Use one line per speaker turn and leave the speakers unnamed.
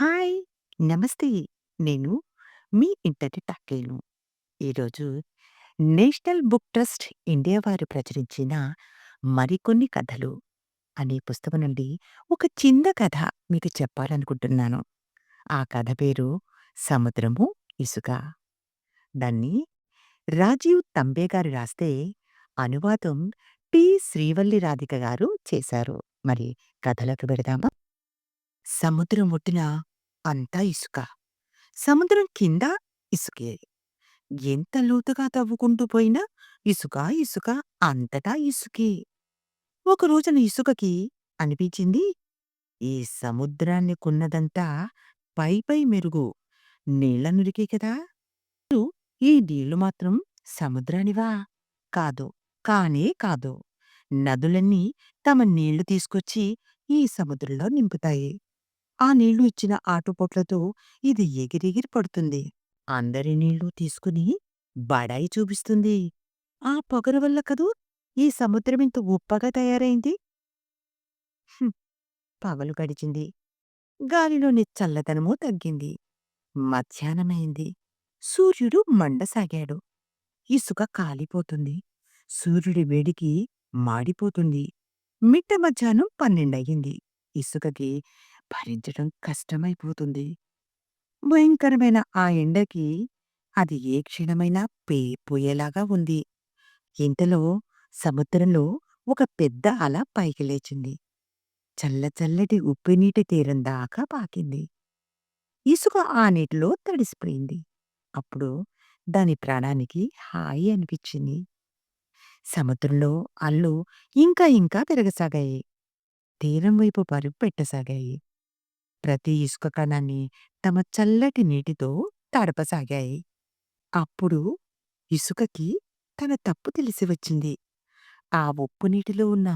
Hi! నమస్తే. నేను మీ internet అక్కయ్యను. ఈరోజు నేషనల్ బుక్ ట్రస్ట్ ఇండియా వారు ప్రచురించిన 'మరికొన్ని కథలు' అనే పుస్తకం నుండి ఒక చిన్న కథ మీకు చెప్పాలనుకుంటున్నాను. ఆ కథ పేరు 'సముద్రము ఇసుక'. దాన్ని రాజీవ్ తంబే గారు రాస్తే, అనువాదం శ్రీవల్లి రాధిక గారు చేశారు. మరి కథలోకి వెడదామా? సముద్రం ఒడ్డున అంతా ఇసుక. సముద్రం కింద ఇసుకే. ఎంత లోతుగా తవ్వుకుంటూ పోయినా ఇసుక, ఇసుక, అంతటా ఇసుకే. ఒక రోజున ఇసుకకి అనిపించింది, ఈ సముద్రాన్ని కొన్నదంతా పై మెరుగు. నీళ్ళ నురికే కదా! ఈ నీళ్లు మాత్రం సముద్రానివా? కాదు. కానే కాదు. నదులన్నీ తమ నీళ్లు తీసుకొచ్చి ఈ సముద్రంలో నింపుతాయి. ఆ నీళ్లు ఇచ్చిన ఆటుపోట్లతో ఇది ఎగిరెగిరి పడుతుంది. అందరి నీళ్లు తీసుకుని బడాయి చూపిస్తుంది. ఆ పొగరు వల్ల కదూ ఈ సముద్రం ఇంత ఉప్పగా తయారైంది. హ్మ్. పగలు గడిచింది. గాలిలోని చల్లదనమూ తగ్గింది. మధ్యాహ్నమైంది. సూర్యుడు మండసాగాడు. ఇసుక కాలిపోతుంది. సూర్యుడి వేడికి మాడిపోతుంది. మిట్ట మధ్యాహ్నం 12 అయ్యింది. ఇసుకకి భరించడం కష్టమైపోతుంది. భయంకరమైన ఆ ఎండకి అది ఏ క్షణమైనా పేలిపోయేలాగా ఉంది. ఇంతలో సముద్రంలో ఒక పెద్ద అల పైకి లేచింది. చల్లటి ఉప్పునీటి తీరం దాకా పాకింది. ఇసుక ఆ నీటిలో తడిసిపోయింది. అప్పుడు దాని ప్రాణానికి హాయి అనిపించింది. సముద్రంలో అలలు ఇంకా పెరగసాగాయి. తీరం వైపు పరుగు పెట్టసాగాయి. ప్రతి ఇసుక కణాన్ని తమ చల్లటి నీటితో తడపసాగాయి. అప్పుడు ఇసుకకి తన తప్పు తెలిసి వచ్చింది. ఆ ఉప్పు నీటిలో ఉన్న